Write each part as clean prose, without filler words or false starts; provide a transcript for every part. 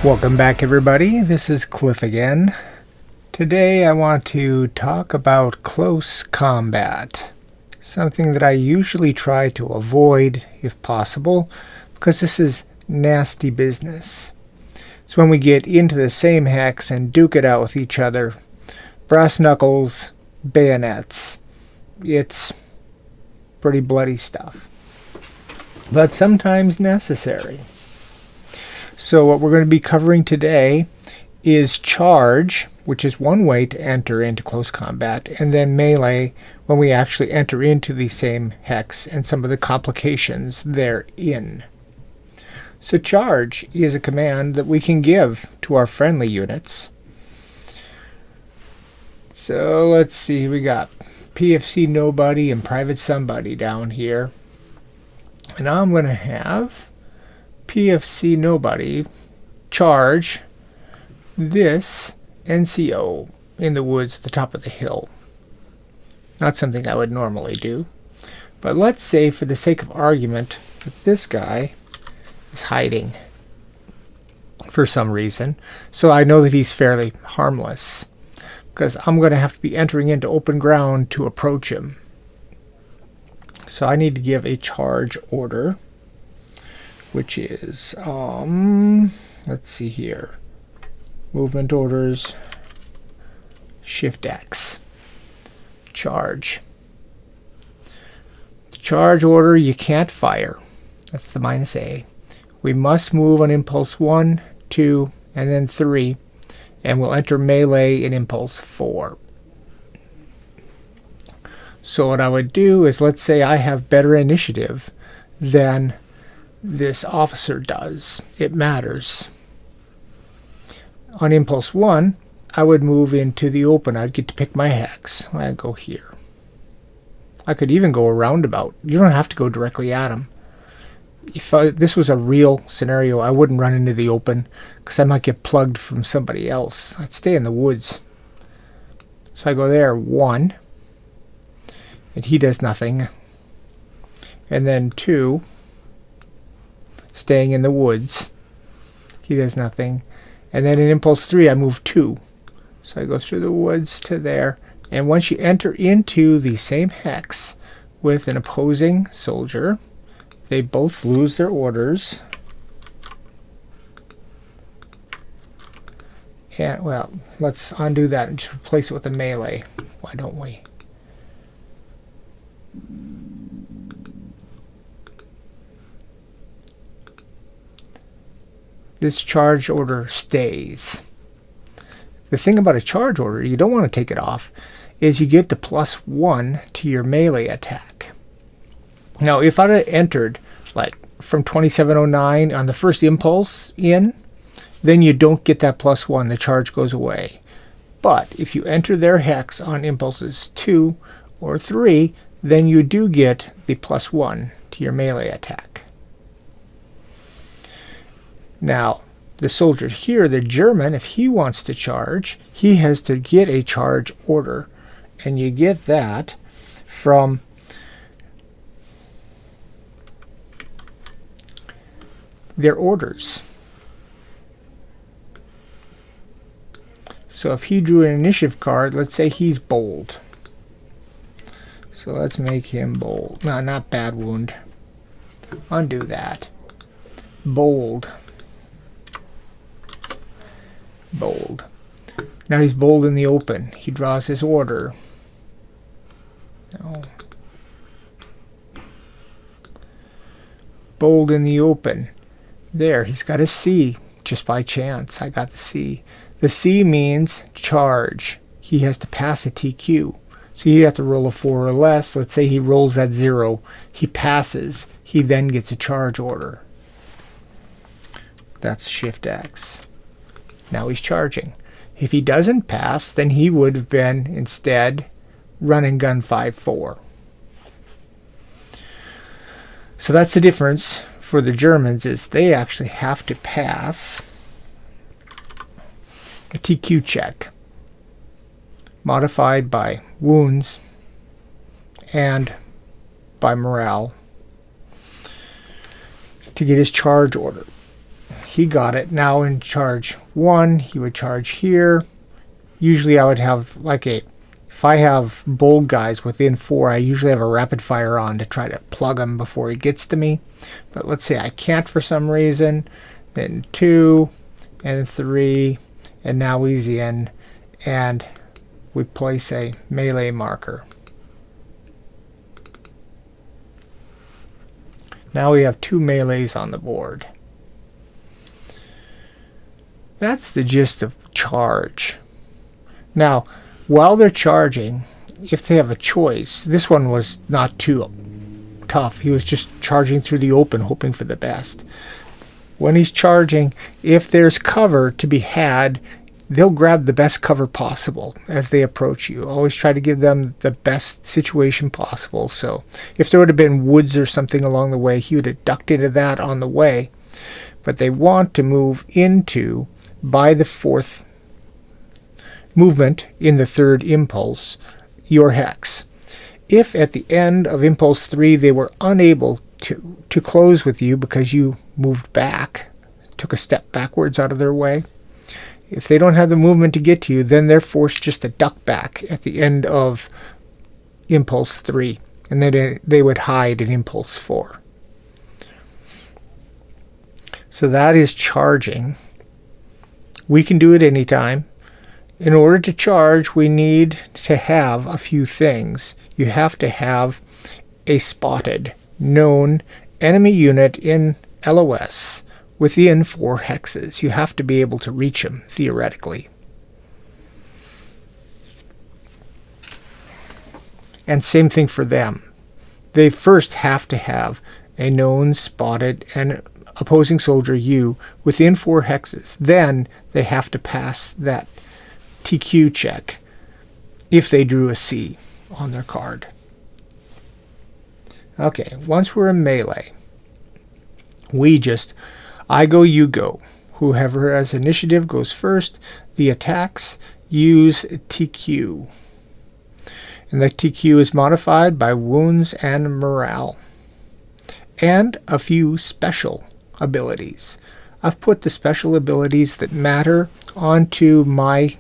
Welcome back, everybody. This is Cliff again. Today I want to talk about close combat, something that I usually try to avoid if possible, because this is nasty business. It's when we get into the same hex and duke it out with each other. Brass knuckles, bayonets. It's pretty bloody stuff, but sometimes necessary. So what we're going to be covering today is charge, which is one way to enter into close combat, and then melee, when we actually enter into the same hex and some of the complications therein. So charge is a command that we can give to our friendly units. So let's see, we got PFC nobody and private somebody down here. And I'm going to have PFC nobody charge this NCO in the woods at the top of the hill. Not something I would normally do, but let's say for the sake of argument that this guy is hiding for some reason, so I know that he's fairly harmless, because I'm going to have to be entering into open ground to approach him. So I need to give a charge order, which is, let's see here, movement orders, Shift X, charge. The charge order, you can't fire. That's the -A. We must move on impulse 1, 2, and then 3, and we'll enter melee in impulse 4. So what I would do is, let's say I have better initiative than this officer does. It matters. On impulse 1, I would move into the open. I'd get to pick my hex. I'd go here. I could even go a roundabout. You don't have to go directly at him. If this was a real scenario, I wouldn't run into the open, because I might get plugged from somebody else. I'd stay in the woods. So I go there, 1, and he does nothing. And then 2, staying in the woods, he does nothing. And then in impulse 3, I move 2. So I go through the woods to there. And once you enter into the same hex with an opposing soldier, they both lose their orders. And, well, let's undo that and just replace it with a melee. Why don't we? This charge order stays. The thing about a charge order, you don't want to take it off, is you get the +1 to your melee attack. Now, if I'd have entered like from 2709 on the first impulse in, then you don't get that +1. The charge goes away. But if you enter their hex on impulses 2 or 3, then you do get the +1 to your melee attack. Now, the soldier here, the German, if he wants to charge, he has to get a charge order. And you get that from their orders. So if he drew an initiative card, let's say he's bold. So let's make him bold. No, not bad wound. Undo that. Bold. Bold. Now he's bold in the open. He draws his order. No. Bold in the open. There, he's got a C. Just by chance, I got the C. The C means charge. He has to pass a TQ. So he has to roll a 4 or less. Let's say he rolls at 0. He passes. He then gets a charge order. That's Shift X. Now he's charging. If he doesn't pass, then he would have been instead run and gun 5-4. So that's the difference for the Germans, is they actually have to pass a TQ check modified by wounds and by morale to get his charge order. he got it. Now in charge 1, he would charge here. Usually I would have like if I have bold guys within 4, I usually have a rapid fire on to try to plug him before he gets to me. But let's say I can't for some reason. Then 2 and 3, and now he's in, and we place a melee marker. Now we have 2 melees on the board. That's the gist of charge. Now, while they're charging, if they have a choice, this one was not too tough. He was just charging through the open, hoping for the best. When he's charging, if there's cover to be had, they'll grab the best cover possible as they approach you. Always try to give them the best situation possible. So if there would have been woods or something along the way, he would have ducked into that on the way. But they want to move into, by the 4th movement in the 3rd impulse, your hex. If at the end of impulse 3 they were unable to close with you because you moved back, took a step backwards out of their way, if they don't have the movement to get to you, then they're forced just to duck back at the end of impulse 3, and then they would hide in impulse 4. So that is charging. We can do it anytime. In order to charge, we need to have a few things. You have to have a spotted, known enemy unit in LOS within 4 hexes. You have to be able to reach them, theoretically. And same thing for them. They first have to have a known, spotted, and opposing soldier U within 4 hexes. Then they have to pass that TQ check if they drew a C on their card. Okay, once we're in melee, I go, you go. Whoever has initiative goes first. The attacks use TQ. And the TQ is modified by wounds and morale. And a few special abilities. I've put the special abilities that matter onto my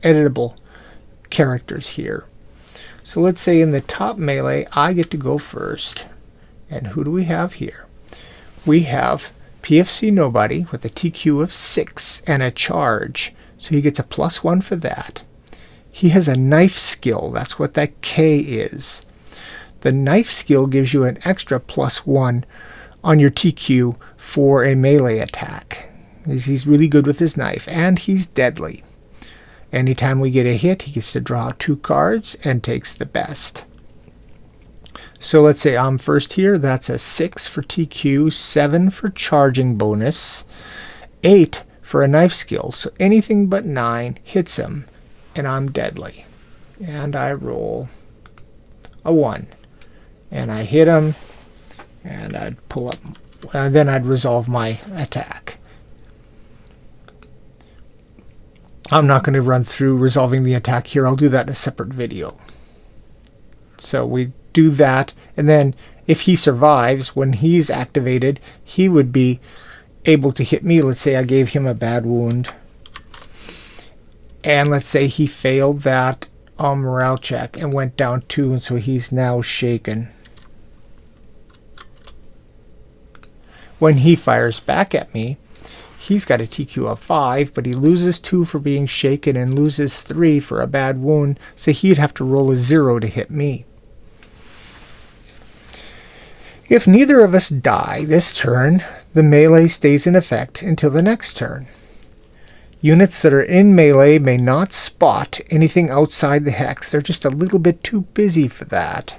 editable characters here. So let's say in the top melee, I get to go first. And who do we have here? We have PFC Nobody with a TQ of 6 and a charge. So he gets a +1 for that. He has a knife skill. That's what that K is. The knife skill gives you an extra +1 on your TQ for a melee attack. He's really good with his knife, and he's deadly. Anytime we get a hit, he gets to draw 2 cards and takes the best. So let's say I'm first here. That's a 6 for TQ, 7 for charging bonus, 8 for a knife skill. So anything but 9 hits him, and I'm deadly. And I roll a 1. And I hit him, and I'd pull up, and then I'd resolve my attack. I'm not going to run through resolving the attack here. I'll do that in a separate video. So we do that, and then if he survives, when he's activated, he would be able to hit me. Let's say I gave him a bad wound, and let's say he failed that morale check and went down 2, and so he's now shaken. When he fires back at me, he's got a TQ of 5, but he loses 2 for being shaken and loses 3 for a bad wound, so he'd have to roll a 0 to hit me. If neither of us die this turn, the melee stays in effect until the next turn. Units that are in melee may not spot anything outside the hex. They're just a little bit too busy for that.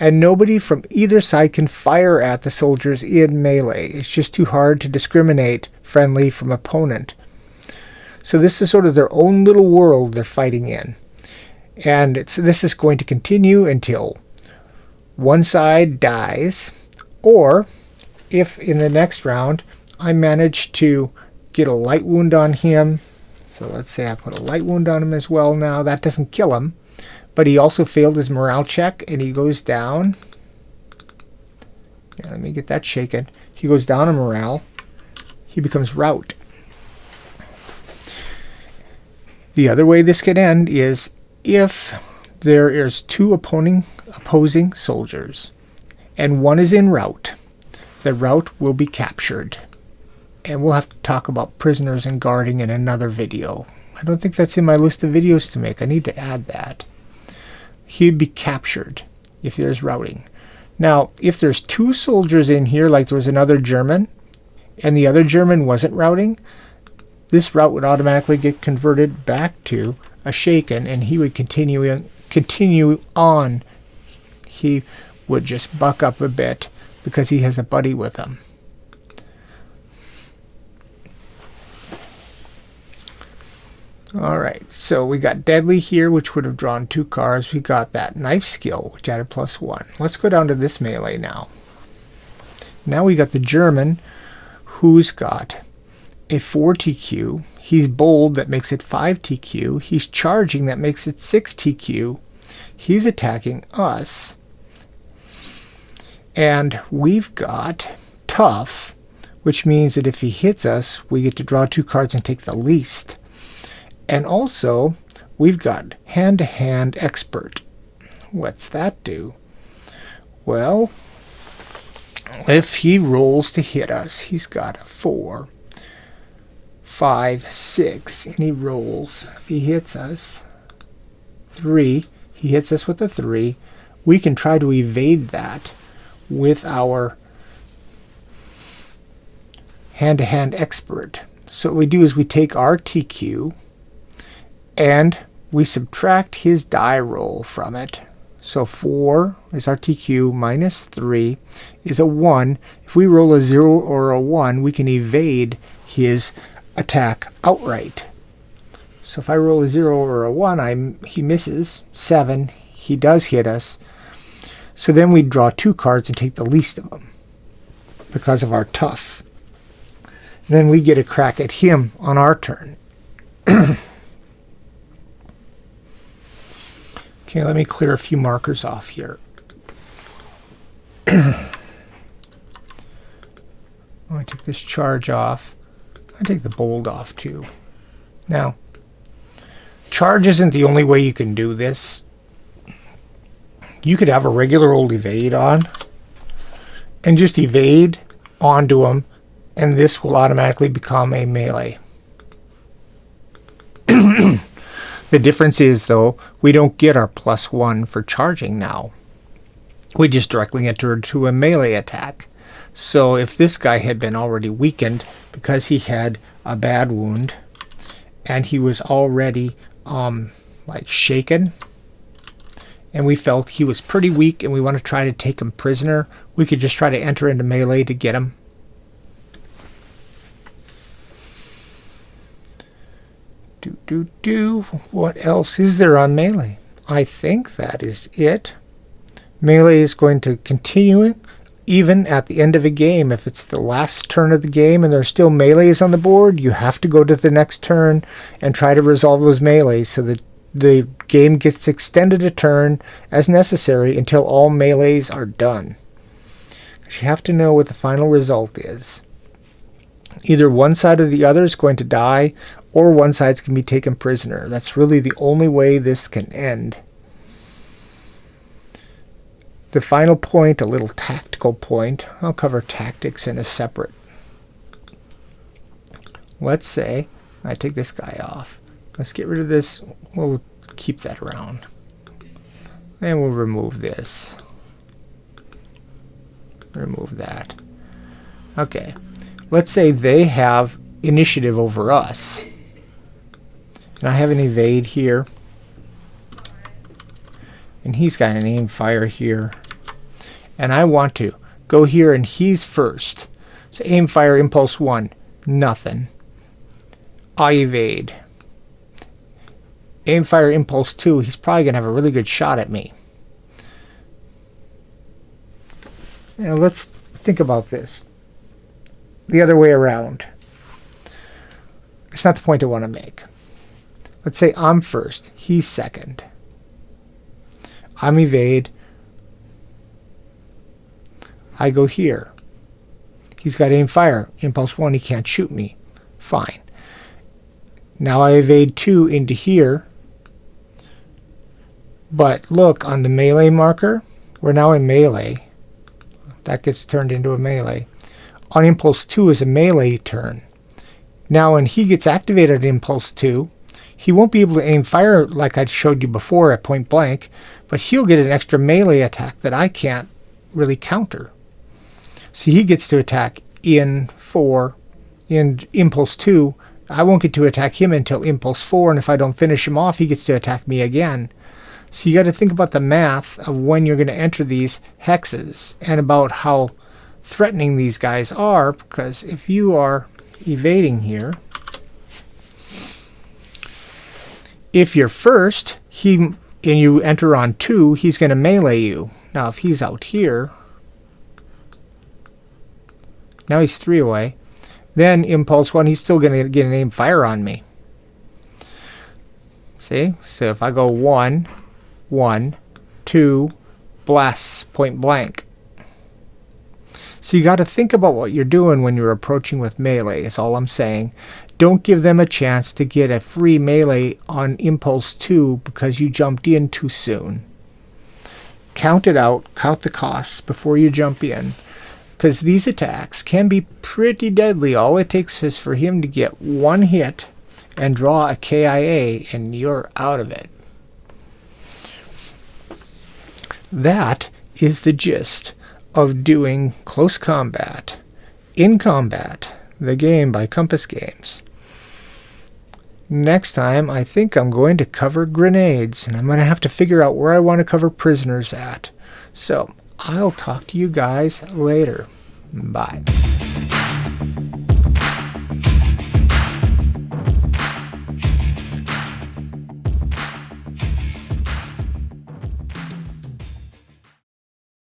And nobody from either side can fire at the soldiers in melee. It's just too hard to discriminate friendly from opponent. So this is sort of their own little world they're fighting in. And this is going to continue until one side dies, or if in the next round I manage to get a light wound on him. So let's say I put a light wound on him as well now. That doesn't kill him, but he also failed his morale check and he goes down. Yeah, let me get that shaken. He goes down in morale. he becomes rout. The other way this could end is if there is two opposing soldiers and one is en route, the route will be captured. And we'll have to talk about prisoners and guarding in another video. I don't think that's in my list of videos to make. I need to add that. He'd be captured if there's routing. Now, if there's two soldiers in here, like there was another German, and the other German wasn't routing, this route would automatically get converted back to a shaken, and he would continue on. He would just buck up a bit because he has a buddy with him. Alright, so we got deadly here, which would have drawn 2 cards. We got that knife skill, which added +1. Let's go down to this melee now. Now we got the German, who's got a 4 TQ. He's bold, that makes it 5 TQ. He's charging, that makes it 6 TQ. He's attacking us. And we've got tough, which means that if he hits us, we get to draw 2 cards and take the least. And also, we've got hand-to-hand expert. What's that do? Well, if he rolls to hit us, he's got a 4, 5, 6, and he rolls. If he hits us, 3, he hits us with a 3. We can try to evade that with our hand-to-hand expert. So what we do is we take our TQ, and we subtract his die roll from it. So 4 is our TQ, minus 3 is a 1. If we roll a 0 or a 1, we can evade his attack outright. So if I roll a 0 or a 1, he misses. 7, he does hit us. So then we draw 2 cards and take the least of them because of our tough. Then we get a crack at him on our turn. Okay, let me clear a few markers off here. I take this charge off. I take the bold off too. Now, charge isn't the only way you can do this. You could have a regular old evade on and just evade onto him, and this will automatically become a melee. The difference is, though, we don't get our +1 for charging now. We just directly enter to a melee attack. So if this guy had been already weakened because he had a bad wound and he was already like shaken, and we felt he was pretty weak and we want to try to take him prisoner, we could just try to enter into melee to get him. What else is there on melee? I think that is it. Melee is going to continue even at the end of a game. If it's the last turn of the game and there's still melees on the board, you have to go to the next turn and try to resolve those melees so that the game gets extended a turn as necessary until all melees are done. You have to know what the final result is. Either one side or the other is going to die, or one side can be taken prisoner. That's really the only way this can end. The final point, a little tactical point. I'll cover tactics in a separate. Let's say I take this guy off. Let's get rid of this. We'll keep that around. And we'll remove this. Remove that. Okay. Let's say they have initiative over us. And I have an evade here. And he's got an aim fire here. And I want to go here and he's first. So aim fire impulse 1, nothing. I evade. Aim fire impulse 2, he's probably going to have a really good shot at me. Now let's think about this. The other way around. It's not the point I want to make. Let's say I'm first, he's second. I'm evade. I go here. He's got aim fire. Impulse 1, he can't shoot me. Fine. Now I evade 2 into here. But look, on the melee marker, we're now in melee. That gets turned into a melee. On impulse 2 is a melee turn. Now when he gets activated at impulse 2, he won't be able to aim fire like I showed you before at point blank, but he'll get an extra melee attack that I can't really counter. So he gets to attack in impulse 2. I won't get to attack him until impulse 4, and if I don't finish him off, he gets to attack me again. So you got to think about the math of when you're going to enter these hexes and about how threatening these guys are, because if you are evading here, if you're first, and you enter on 2, he's going to melee you. Now if he's out here, now he's 3 away, then impulse 1, he's still going to get an aim fire on me. See? So if I go 1, 1, 2, blasts, point blank. So you got to think about what you're doing when you're approaching with melee, is all I'm saying. Don't give them a chance to get a free melee on impulse 2 because you jumped in too soon. Count it out, count the costs before you jump in, because these attacks can be pretty deadly. All it takes is for him to get 1 hit and draw a KIA and you're out of it. That is the gist of doing Close Combat, In Combat, the game by Compass Games. Next time, I think I'm going to cover grenades, and I'm going to have to figure out where I want to cover prisoners at. So, I'll talk to you guys later. Bye.